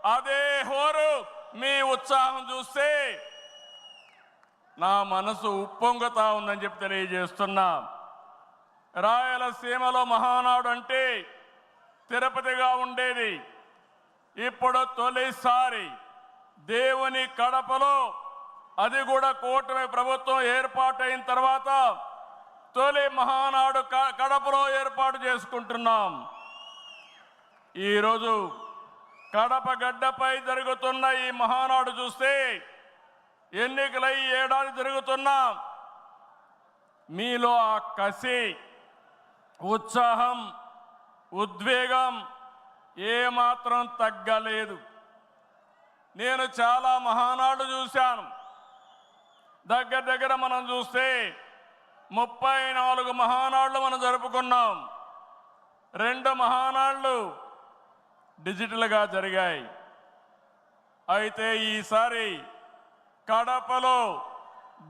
అదే హోరు మీ ఉత్సాహం చూస్తే నా మనసు ఉప్పొంగుతా ఉందని చెప్పి తెలియజేస్తున్నా. రాయలసీమలో మహానాడు అంటే తిరుపతిగా ఉండేది. ఇప్పుడు తొలిసారి దేవుని కడపలో, అది కూడా కూటమి ప్రభుత్వం ఏర్పాటైన తర్వాత తొలి మహానాడు కడపలో ఏర్పాటు చేసుకుంటున్నాం. ఈరోజు కడప గడ్డపై జరుగుతున్న ఈ మహానాడు చూస్తే ఎన్నికలై ఏడాది జరుగుతున్నా మీలో ఆ కసి, ఉత్సాహం, ఉద్వేగం ఏమాత్రం తగ్గలేదు. నేను చాలా మహానాడు చూశాను. దగ్గర మనం చూస్తే 34 మహానాడులు మనం జరుపుకున్నాం. 2 మహానాడులు డిజిటల్గా జరిగాయి. అయితే ఈసారి కడపలో,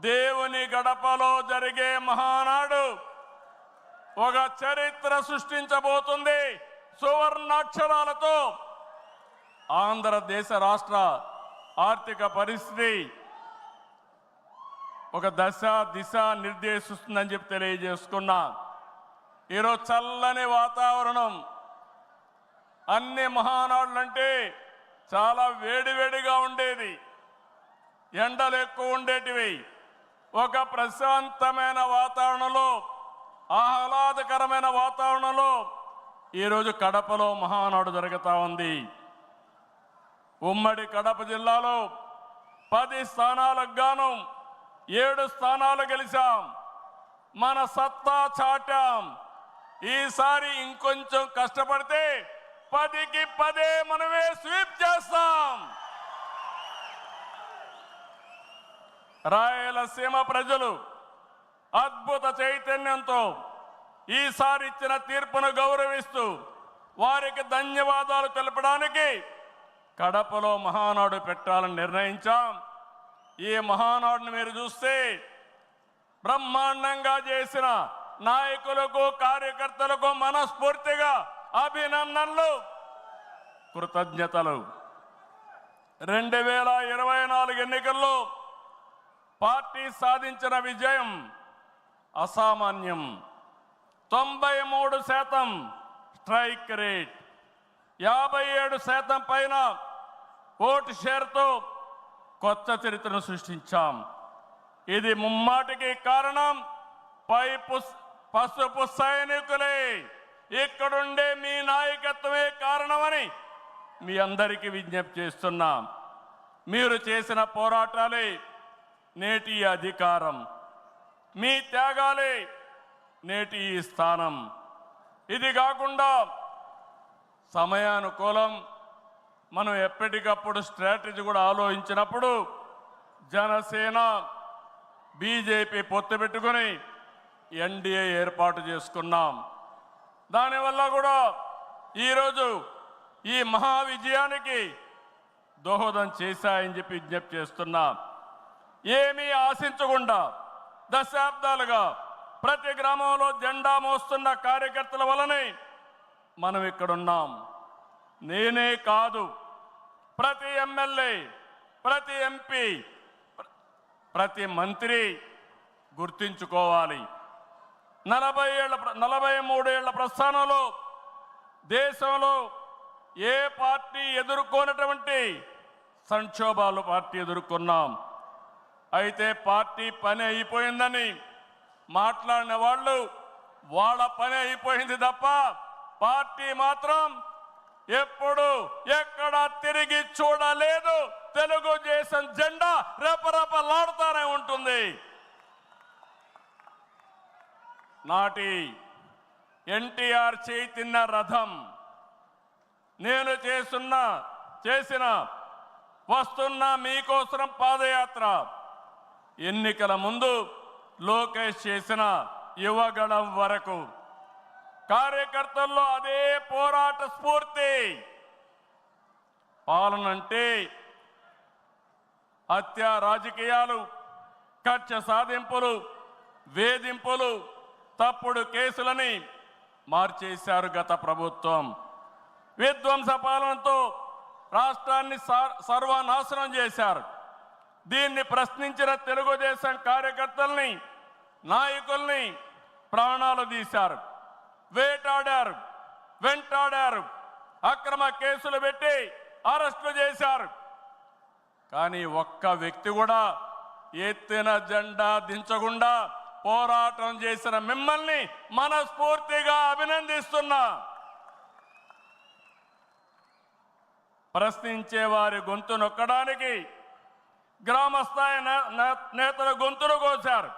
దేవుని గడపలో జరిగే మహానాడు ఒక చరిత్ర సృష్టించబోతుంది. సువర్ణాక్షరాలతో ఆంధ్రదేశ రాష్ట్ర ఆర్థిక పరిస్థితి ఒక దిశ నిర్దేశిస్తుందని చెప్పి తెలియజేసుకున్నా. ఈరోజు చల్లని వాతావరణం. అన్ని మహానాడులంటే చాలా వేడివేడిగా ఉండేది, ఎండలు ఎక్కువ ఉండేటివి. ఒక ప్రశాంతమైన వాతావరణంలో, ఆహ్లాదకరమైన వాతావరణంలో ఈరోజు కడపలో మహానాడు జరుగుతూ ఉంది. ఉమ్మడి కడప జిల్లాలో 10 స్థానాలకు గాను 7 స్థానాలు గెలిచాం. మన సత్తా చాటాం. ఈసారి ఇంకొంచెం కష్టపడితే 10కి 10 మనమే స్వీప్ చేస్తాం. రాయలసీమ ప్రజలు అద్భుత చైతన్యంతో ఈసారి ఇచ్చిన తీర్పును గౌరవిస్తూ వారికి ధన్యవాదాలు తెలపడానికి కడపలో మహానాడు పెట్టాలని నిర్ణయించాం. ఈ మహానాడుని మీరు చూస్తే బ్రహ్మాండంగా చేసిన నాయకులకు, కార్యకర్తలకు మనస్ఫూర్తిగా అభినందనలు, కృతజ్ఞతలు. 2024 ఎన్నికల్లో పార్టీ సాధించిన విజయం అసామాన్యం. 93% స్ట్రైక్ రేట్, 57% పైన ఓటు షేర్తో కొత్త చరిత్రను సృష్టించాం. ఇది ముమ్మాటికి కారణం పసుపు సైనికులే, ఇక్కడుండే మీ నాయకత్వమే కారణమని మీ అందరికీ విజ్ఞప్తి చేస్తున్నాం. మీరు చేసిన పోరాటాలే నేటి అధికారం, మీ త్యాగాలే నేటి ఈ స్థానం. ఇది కాకుండా సమయానుకూలం మనం ఎప్పటికప్పుడు స్ట్రాటజీ కూడా ఆలోచించినప్పుడు జనసేన, బీజేపీ పొత్తు పెట్టుకొని ఎన్డీఏ ఏర్పాటు చేసుకున్నాం. దానివల్ల కూడా ఈరోజు ఈ మహా విజయానికి దోహదం చేశాయని చెప్పి విజ్ఞప్తి చేస్తున్నా. ఏమీ ఆశించకుండా దశాబ్దాలుగా ప్రతి గ్రామంలో జెండా మోస్తున్న కార్యకర్తల వలనే మనం ఇక్కడున్నాం. నేనే కాదు, ప్రతి ఎమ్మెల్యే, ప్రతి ఎంపీ, ప్రతి మంత్రి గుర్తించుకోవాలి. 43 ఏళ్ల ప్రస్థానంలో దేశంలో ఏ పార్టీ ఎదుర్కొన్నటువంటి సంక్షోభాలు పార్టీ ఎదుర్కొన్నాం. అయితే పార్టీ పని అయిపోయిందని మాట్లాడిన వాళ్ళు వాళ్ళ పని అయిపోయింది తప్ప పార్టీ మాత్రం ఎప్పుడు ఎక్కడ తిరిగి చూడలేదు. తెలుగుదేశం జెండా రెపరెపలాడుతూనే ఉంటుంది. నాటి ఎన్టీఆర్ చేతిన్న రథం నేను చేసిన వస్తున్న మీకోసం పాదయాత్ర, ఎన్నికల ముందు లోకేష్ చేసిన యువగళం వరకు కార్యకర్తల్లో అదే పోరాట స్ఫూర్తి. పాలనంటే హత్య రాజకీయాలు, కక్ష సాధింపులు, వేధింపులు, తప్పుడు కేసులని మార్చేశారు గత ప్రభుత్వం. విధ్వంస పాలనతో రాష్ట్రాన్ని సర్వనాశనం చేశారు. దీన్ని ప్రశ్నించిన తెలుగుదేశం కార్యకర్తల్ని, నాయకుల్ని ప్రాణాలు తీశారు, వేటాడారు, వెంటాడారు, అక్రమ కేసులు పెట్టి అరెస్టులు చేశారు. కానీ ఒక్క వ్యక్తి కూడా ఎత్తిన జెండా దించకుండా పోరాటం చేసిన మిమ్మల్ని మనస్ఫూర్తిగా అభినందిస్తున్నా. ప్రశ్నించే వారి గొంతు నొక్కడానికి గ్రామస్థాయి నేతల గొంతులు కోశారు.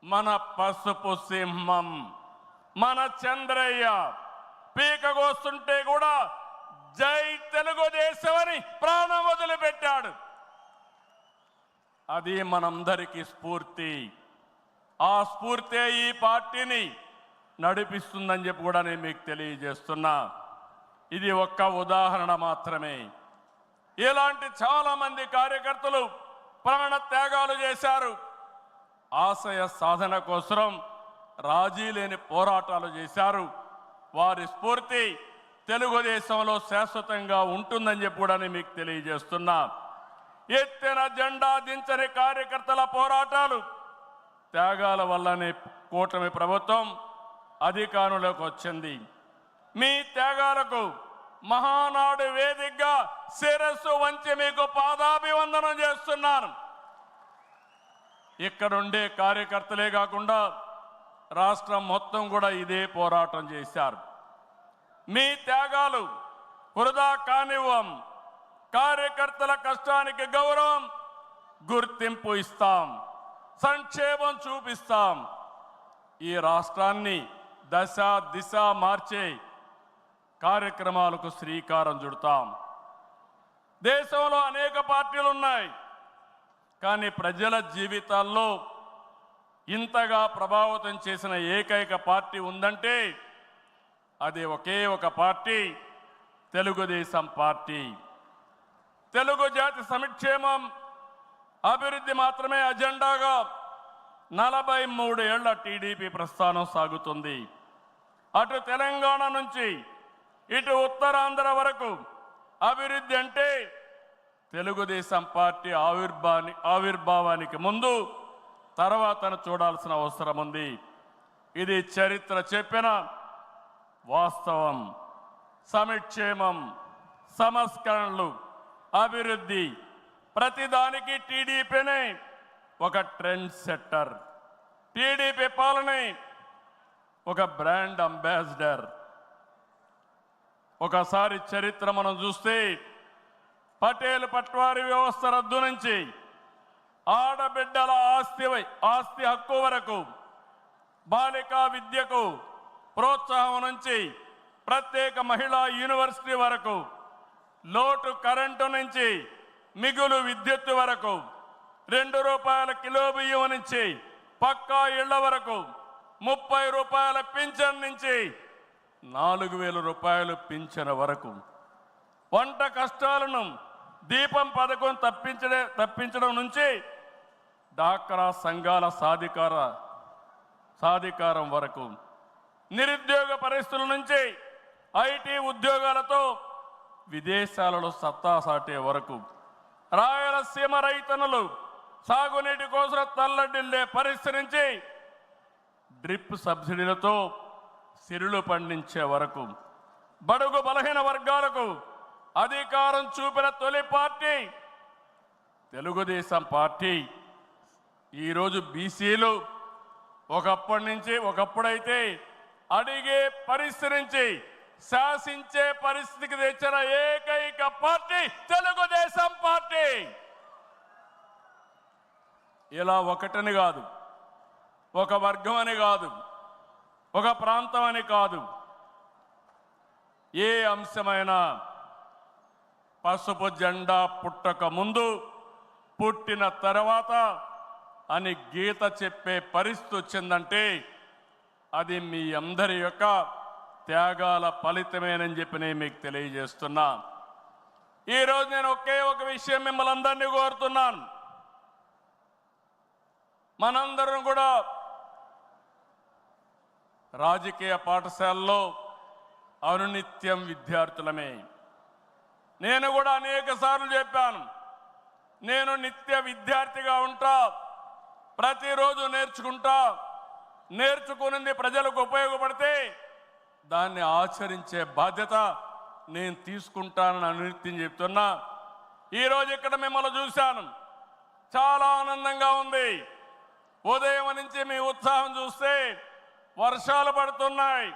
మన పసుపు సింహం, మన చంద్రయ్య పీకగోస్తుంటే కూడా జై తెలుగుదేశం అని ప్రాణం వదిలిపెట్టాడు. అది మనందరికీ స్ఫూర్తి. ఆ స్ఫూర్తే ఈ పార్టీని నడిపిస్తుందని చెప్పి కూడా నేను మీకు తెలియజేస్తున్నా. ఇది ఒక్క ఉదాహరణ మాత్రమే. ఇలాంటి చాలా మంది కార్యకర్తలు ప్రాణ త్యాగాలు చేశారు. ఆశయ సాధన కోసం రాజీ లేని పోరాటాలు చేశారు. వారి స్ఫూర్తి తెలుగుదేశంలో శాశ్వతంగా ఉంటుందని చెప్పి కూడా నేను మీకు తెలియజేస్తున్నా. ఎత్తిన జెండా దించని కార్యకర్తల పోరాటాలు, త్యాగాల వల్లనే కూటమి ప్రభుత్వం అధికారంలోకి వచ్చింది. మీ త్యాగాలకు మహానాడు వేదికగా శిరస్సు వంచి మీకు పాదాభివందనం చేస్తున్నాను. ఇక్కడుండే కార్యకర్తలే కాకుండా రాష్ట్రం మొత్తం కూడా ఇదే పోరాటం చేశారు. మీ త్యాగాలు వృధా కానివ్వం. కార్యకర్తల కష్టానికి గౌరవం, గుర్తింపు ఇస్తాం, సంక్షేమం చూపిస్తాం. ఈ రాష్ట్రాన్ని దశ దిశ మార్చే కార్యక్రమాలకు శ్రీకారం చుడతాం. దేశంలో అనేక పార్టీలు ఉన్నాయి, కానీ ప్రజల జీవితాల్లో ఇంతగా ప్రభావితం చేసిన ఏకైక పార్టీ ఉందంటే అది ఒకే ఒక పార్టీ, తెలుగుదేశం పార్టీ. తెలుగు జాతి సంక్షేమం, అభివృద్ధి మాత్రమే అజెండాగా 43 ఏళ్ల టీడీపీ ప్రస్థానం సాగుతుంది. అటు తెలంగాణ నుంచి ఇటు ఉత్తరాంధ్ర వరకు అభివృద్ధి అంటే తెలుగుదేశం పార్టీ ఆవిర్భావానికి ముందు తర్వాతను చూడాల్సిన అవసరం ఉంది. ఇది చరిత్ర చెప్పిన వాస్తవం. సంక్షేమం, సంస్కరణలు, అభివృద్ధి, ప్రతిదానికి టీడీపీనే ఒక ట్రెండ్ సెట్టర్. టీడీపీ పాలనే ఒక బ్రాండ్ అంబాసిడర్. ఒకసారి చరిత్ర మనం చూస్తే పటేల్ పట్వారీ వ్యవస్థ రద్దు నుంచి ఆడబిడ్డల ఆస్తి హక్కు వరకు, బాలికా విద్యకు ప్రోత్సాహం నుంచి ప్రత్యేక మహిళా యూనివర్సిటీ వరకు, లోటు కరెంటు నుంచి మిగులు విద్యుత్ వరకు, 2 రూపాయల కిలో బియ్యం నుంచి పక్కా ఇళ్ల వరకు, 30 రూపాయల పింఛన్ నుంచి 4,000 రూపాయలు పింఛన్ వరకు, వంట కష్టాలను దీపం పథకం తప్పించడం నుంచి డాక్రా సంఘాల సాధికారం వరకు, నిరుద్యోగ పరిస్థితుల నుంచి ఐటీ ఉద్యోగాలతో విదేశాలలో సత్తా సాటే వరకు, రాయలసీమ రైతన్నులు సాగునీటి కోసం తల్లడిల్లే పరిస్థితి నుంచి డ్రిప్ సబ్సిడీలతో సిరులు పండించే వరకు, బడుగు బలహీన వర్గాలకు అధికారం చూపిన తొలి పార్టీ తెలుగుదేశం పార్టీ. ఈరోజు బీసీలు ఒకప్పుడైతే అడిగే పరిస్థితి నుంచి శాసించే పరిస్థితికి తెచ్చిన ఏకైక పార్టీ తెలుగుదేశం పార్టీ. ఇలా ఒకటని కాదు, ఒక వర్గం అని కాదు, ఒక ప్రాంతం అని కాదు, ఏ అంశమైనా పసుపు జెండా పుట్టక ముందు, పుట్టిన తర్వాత అని గీత చెప్పే పరిస్థితి వచ్చిందంటే అది మీ అందరి యొక్క త్యాగాల ఫలితమేనని చెప్పి నేను మీకు తెలియజేస్తున్నా. ఈరోజు నేను ఒకే ఒక విషయం మిమ్మల్ని అందరినీ కోరుతున్నాను. మనందరం కూడా రాజకీయ పాఠశాలలో అనునిత్యం విద్యార్థులమే. నేను కూడా అనేక సార్లు చెప్పాను, నేను నిత్య విద్యార్థిగా ఉంటా, ప్రతిరోజు నేర్చుకుంటా, నేర్చుకున్నది ప్రజలకు ఉపయోగపడితే దాన్ని ఆచరించే బాధ్యత నేను తీసుకుంటానని అనునిత్యం చెప్తున్నా. ఈరోజు ఇక్కడ మిమ్మల్ని చూశాను, చాలా ఆనందంగా ఉంది. ఉదయం నుంచి మీ ఉత్సాహం చూస్తే వర్షాలు పడుతున్నాయి,